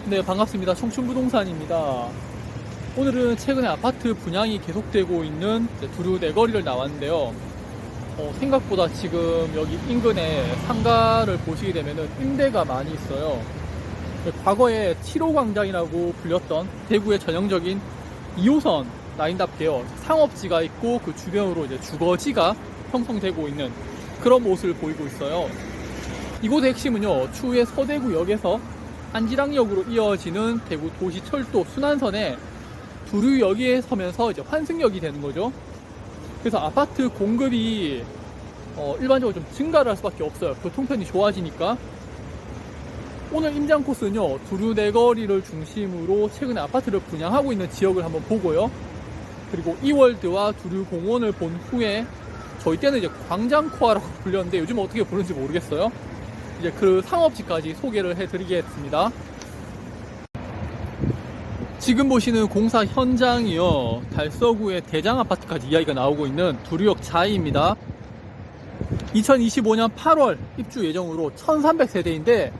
네, 반갑습니다. 청춘부동산입니다. 오늘은 최근에 아파트 분양이 계속되고 있는 두류 내거리를 나왔는데요. 생각보다 지금 여기 인근에 상가를 보시게 되면 임대가 많이 있어요. 과거에 7호 광장이라고 불렸던 대구의 전형적인 2호선 라인답게요. 상업지가 있고 그 주변으로 이제 주거지가 형성되고 있는 그런 모습을 보이고 있어요. 이곳의 핵심은요, 추후에 서대구역에서 안지랑역으로 이어지는 대구 도시철도 순환선에 두류역에 서면서 이제 환승역이 되는 거죠. 그래서 아파트 공급이 일반적으로 좀 증가를 할 수밖에 없어요. 교통편이 좋아지니까. 오늘 임장 코스는요, 두류 내거리를 중심으로 최근에 아파트를 분양하고 있는 지역을 한번 보고요. 그리고 이월드와 두류 공원을 본 후에 저희 때는 이제 광장코아라고 불렸는데 요즘 어떻게 부르는지 모르겠어요. 이제 그 상업지까지 소개를 해드리겠습니다. 지금 보시는 공사 현장이요, 달서구의 대장아파트까지 이야기가 나오고 있는 두류역 자이입니다. 2025년 8월 입주 예정으로 1300세대인데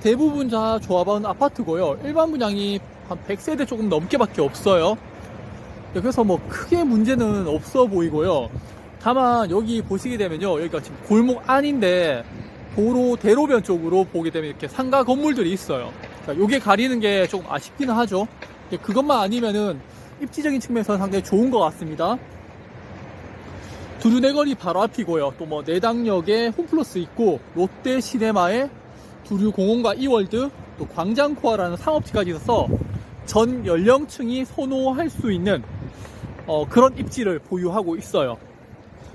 대부분 다 조합원 아파트고요. 일반 분양이 한 100세대 조금 넘게밖에 없어요. 그래서 뭐 크게 문제는 없어 보이고요. 다만 여기 보시게 되면요, 여기가 지금 골목 안인데 도로 대로변 쪽으로 보게 되면 이렇게 상가 건물들이 있어요. 그러니까 요게 가리는 게 조금 아쉽기는 하죠. 그것만 아니면은 입지적인 측면에서는 상당히 좋은 것 같습니다. 두류 내거리 바로 앞이고요. 또 뭐 내당역에 홈플러스 있고 롯데 시네마에 두류 공원과 이월드, 또 광장코아라는 상업지까지 있어서 전 연령층이 선호할 수 있는 그런 입지를 보유하고 있어요.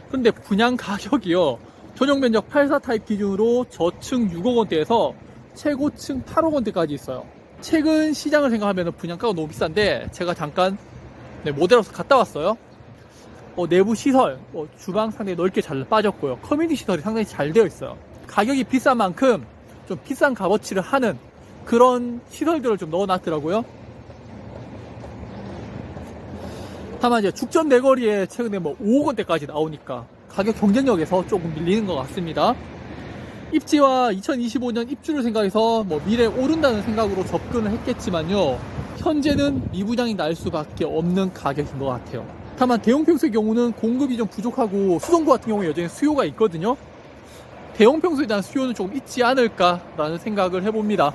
그런데 분양 가격이요, 전용 면적 84 타입 기준으로 저층 6억 원대에서 최고층 8억 원대까지 있어요. 최근 시장을 생각하면 분양가가 너무 비싼데 제가 잠깐 모델하우스 갔다 왔어요. 내부 시설, 주방 상당히 넓게 잘 빠졌고요. 커뮤니티 시설이 상당히 잘 되어 있어요. 가격이 비싼 만큼 좀 비싼 값어치를 하는 그런 시설들을 좀 넣어놨더라고요. 다만 이제 죽전 내거리에 최근에 5억 원대까지 나오니까 가격 경쟁력에서 조금 밀리는 것 같습니다. 입지와 2025년 입주를 생각해서 미래에 오른다는 생각으로 접근을 했겠지만요, 현재는 미분양이 날 수밖에 없는 가격인 것 같아요. 다만 대형 평수의 경우는 공급이 좀 부족하고 수성구 같은 경우에 여전히 수요가 있거든요. 대형 평수에 대한 수요는 조금 있지 않을까라는 생각을 해봅니다.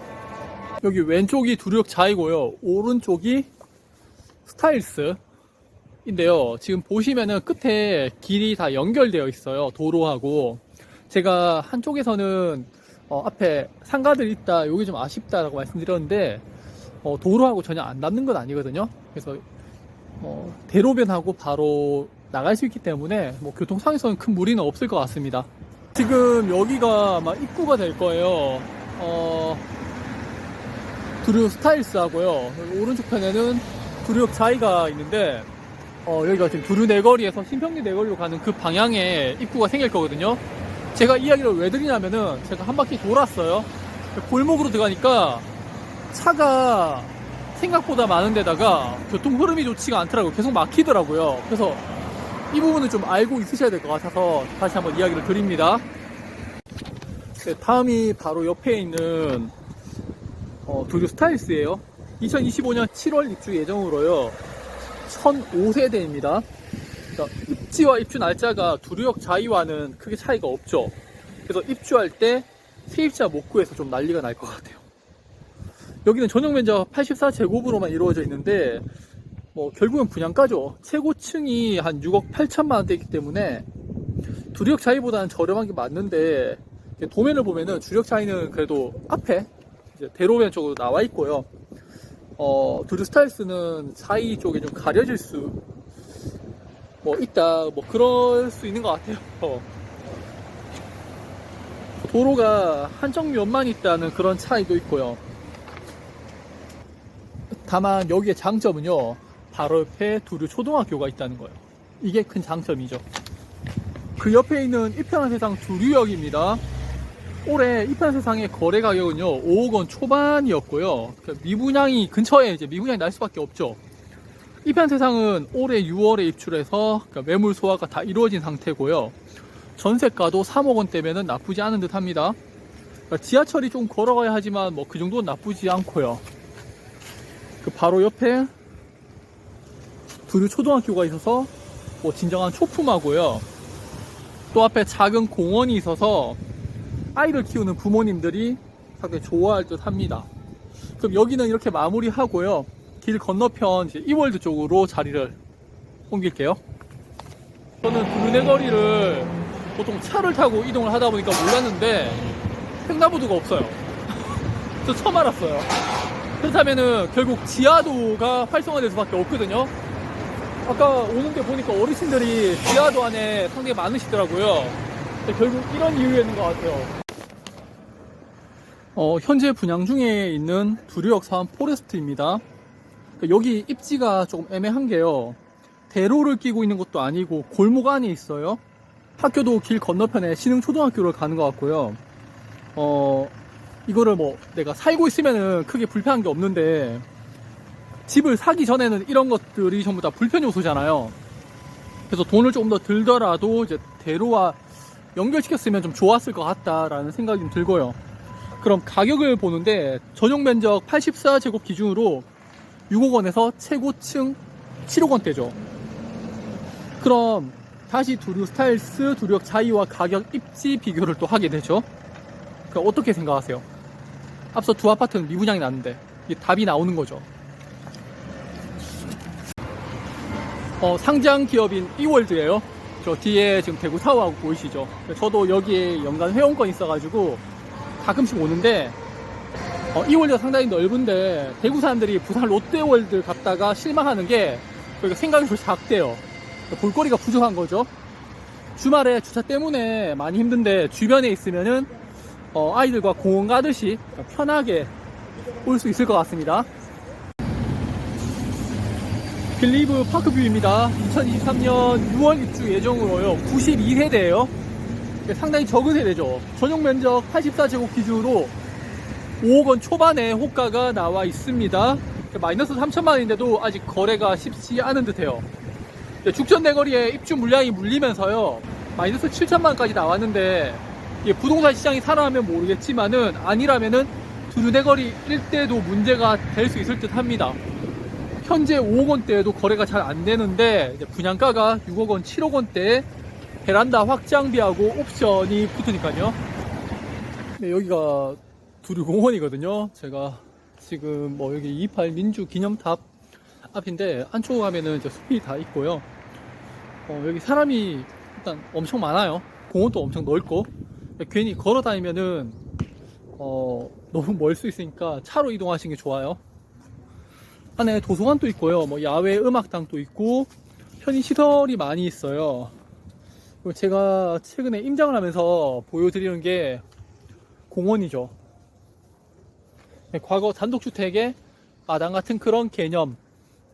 여기 왼쪽이 두류역 자이고요, 오른쪽이 스타일스 인데요, 지금 보시면은 끝에 길이 다 연결되어 있어요. 도로하고. 제가 한쪽에서는 앞에 상가들이 있다, 여기 좀 아쉽다라고 말씀드렸는데 도로하고 전혀 안 닿는 건 아니거든요. 그래서 대로변하고 바로 나갈 수 있기 때문에 교통상에서는 큰 무리는 없을 것 같습니다. 지금 여기가 아마 입구가 될 거예요. 두류 스타일스 하고요, 오른쪽 편에는 두류역 자이가 있는데 여기가 지금 두류 내거리에서 신평리 내거리로 가는 그 방향에 입구가 생길 거거든요. 제가 이야기를 왜 드리냐면은 제가 한 바퀴 돌았어요. 골목으로 들어가니까 차가 생각보다 많은 데다가 교통 흐름이 좋지가 않더라고요. 계속 막히더라고요. 그래서 이 부분은 좀 알고 있으셔야 될 것 같아서 다시 한번 이야기를 드립니다. 네, 다음이 바로 옆에 있는 두류 스타일스예요. 2025년 7월 입주 예정으로요, 1005세대입니다. 그러니까 입지와 입주 날짜가 두류역 자이와는 크게 차이가 없죠. 그래서 입주할 때 세입자 못 구해서 좀 난리가 날 것 같아요. 여기는 전용 면적 84제곱으로만 이루어져 있는데 결국은 분양가죠. 최고층이 한 6억 8천만 원대이기 때문에 두류역 자이보다는 저렴한 게 맞는데, 도면을 보면은 두류역 자이는 그래도 앞에 이제 대로변 쪽으로 나와 있고요. 두류 스타일스는 사이 쪽에 좀 가려질 수 있다, 그럴 수 있는 것 같아요. 도로가 한쪽 면만 있다는 그런 차이도 있고요. 다만 여기의 장점은요, 바로 옆에 두류 초등학교가 있다는 거예요. 이게 큰 장점이죠. 그 옆에 있는 이편한 세상 두류역입니다. 올해 이편 세상의 거래 가격은요 5억 원 초반이었고요. 미분양이 근처에 이제 미분양이 날 수밖에 없죠. 이편 세상은 올해 6월에 입출해서 매물 소화가 다 이루어진 상태고요. 전세가도 3억 원대면은 나쁘지 않은 듯합니다. 지하철이 좀 걸어가야 하지만 그 정도는 나쁘지 않고요. 그 바로 옆에 두류 초등학교가 있어서 뭐 진정한 초품하고요. 또 앞에 작은 공원이 있어서 아이를 키우는 부모님들이 상당히 좋아할 듯 합니다. 그럼 여기는 이렇게 마무리하고요. 길 건너편 이제 이월드 쪽으로 자리를 옮길게요. 저는 두류내거리를 보통 차를 타고 이동을 하다 보니까 몰랐는데 횡단보도가 없어요. 저 처음 알았어요. 그렇다면은 결국 지하도가 활성화될 수밖에 없거든요. 아까 오는데 보니까 어르신들이 지하도 안에 상당히 많으시더라고요. 결국 이런 이유였는 것 같아요. 현재 분양 중에 있는 두류역 사원 포레스트입니다. 여기 입지가 조금 애매한 게요. 대로를 끼고 있는 것도 아니고 골목 안에 있어요. 학교도 길 건너편에 신흥초등학교를 가는 것 같고요. 이거를 뭐 내가 살고 있으면은 크게 불편한 게 없는데 집을 사기 전에는 이런 것들이 전부 다 불편 요소잖아요. 그래서 돈을 조금 더 들더라도 이제 대로와 연결시켰으면 좀 좋았을 것 같다라는 생각이 좀 들고요. 그럼 가격을 보는데 전용 면적 84제곱 기준으로 6억 원에서 최고층 7억 원대죠. 그럼 다시 두류 스타일스, 두류역 자이와 가격 입지 비교를 또 하게 되죠. 그럼 어떻게 생각하세요? 앞서 두 아파트는 미분양이 났는데 이게 답이 나오는 거죠. 상장 기업인 이월드예요. 저 뒤에 지금 대구 타워하고 보이시죠? 저도 여기에 연간 회원권이 있어가지고 가끔씩 오는데 이월드가 상당히 넓은데 대구 사람들이 부산 롯데월드 갔다가 실망하는 게 여기가 생각이 좀 작대요. 볼거리가 부족한 거죠. 주말에 주차 때문에 많이 힘든데 주변에 있으면은 아이들과 공원 가듯이 편하게 올 수 있을 것 같습니다. 빌리브 파크뷰입니다. 2023년 6월 입주 예정으로요. 92세대예요. 상당히 적은 세대죠. 전용 면적 84제곱 기준으로 5억 원 초반에 호가가 나와 있습니다. 마이너스 3천만 원인데도 아직 거래가 쉽지 않은 듯해요. 죽전 내거리에 입주 물량이 물리면서요. 마이너스 7천만 원까지 나왔는데 이게 부동산 시장이 살아나면 모르겠지만은 아니라면은 두류 내거리 일대도 문제가 될 수 있을 듯 합니다. 현재 5억 원대에도 거래가 잘 안 되는데 분양가가 6억 원, 7억 원대에 베란다 확장비하고 옵션이 붙으니까요. 네, 여기가 두류공원이거든요. 제가 지금 뭐 여기 28 민주 기념탑 앞인데 안쪽으로 가면은 이제 숲이 다 있고요. 여기 사람이 일단 엄청 많아요. 공원도 엄청 넓고 괜히 걸어 다니면은 너무 멀 수 있으니까 차로 이동하시는 게 좋아요. 안에 도서관도 있고요. 뭐 야외 음악당도 있고 편의시설이 많이 있어요. 그리고 제가 최근에 임장을 하면서 보여드리는 게 공원이죠. 과거 단독주택의 마당 같은 그런 개념이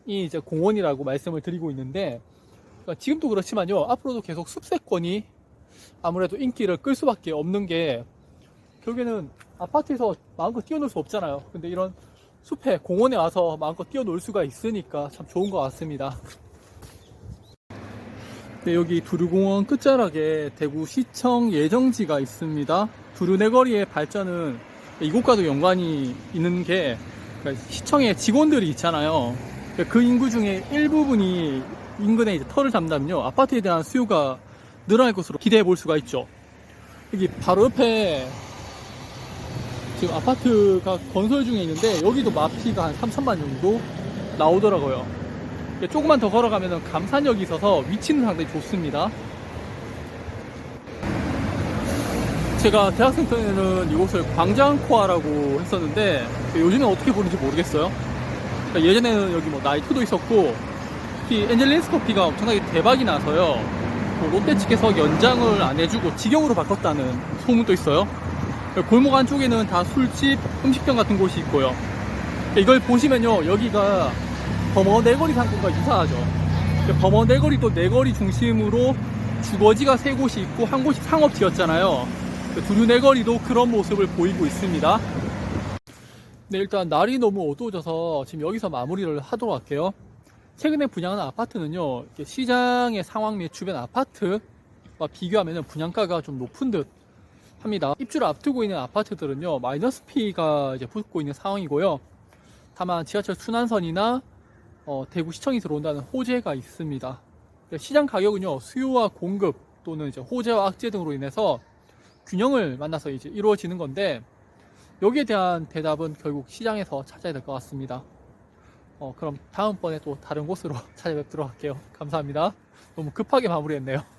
이제 공원이라고 말씀을 드리고 있는데 지금도 그렇지만요. 앞으로도 계속 숲세권이 아무래도 인기를 끌 수밖에 없는 게 결국에는 아파트에서 마음껏 뛰어놀 수 없잖아요. 근데 이런 숲에 공원에 와서 마음껏 뛰어놀 수가 있으니까 참 좋은 것 같습니다. 네, 여기 두류공원 끝자락에 대구시청 예정지가 있습니다. 두류 내거리의 발전은 이곳과도 연관이 있는 게 시청에 직원들이 있잖아요. 그 인구 중에 일부분이 인근에 이제 터를 잡는다면요 아파트에 대한 수요가 늘어날 것으로 기대해 볼 수가 있죠. 여기 바로 옆에 지금 아파트가 건설 중에 있는데 여기도 마피가 한 3천만 정도 나오더라고요. 조금만 더 걸어가면 감산역이 있어서 위치는 상당히 좋습니다. 제가 대학생 때는 이곳을 광장코아라고 했었는데 요즘엔 어떻게 부르는지 모르겠어요. 예전에는 여기 뭐 나이트도 있었고 특히 엔젤리스 커피가 엄청나게 대박이 나서요. 롯데 측에서 연장을 안 해주고 직영으로 바꿨다는 소문도 있어요. 골목 안쪽에는 다 술집, 음식점 같은 곳이 있고요. 이걸 보시면요 여기가 범어 내거리 상권과 유사하죠. 범어 내거리도 내거리 중심으로 주거지가 세 곳이 있고 한 곳이 상업지였잖아요. 두류 내거리도 그런 모습을 보이고 있습니다. 네, 일단 날이 너무 어두워져서 지금 여기서 마무리를 하도록 할게요. 최근에 분양하는 아파트는요 시장의 상황 및 주변 아파트와 비교하면 분양가가 좀 높은 듯 합니다. 입주를 앞두고 있는 아파트들은요 마이너스 P가 이제 붙고 있는 상황이고요. 다만 지하철 순환선이나 대구시청이 들어온다는 호재가 있습니다. 시장 가격은요, 수요와 공급 또는 이제 호재와 악재 등으로 인해서 균형을 만나서 이제 이루어지는 건데, 여기에 대한 대답은 결국 시장에서 찾아야 될 것 같습니다. 그럼 다음번에 또 다른 곳으로 찾아뵙도록 할게요. 감사합니다. 너무 급하게 마무리했네요.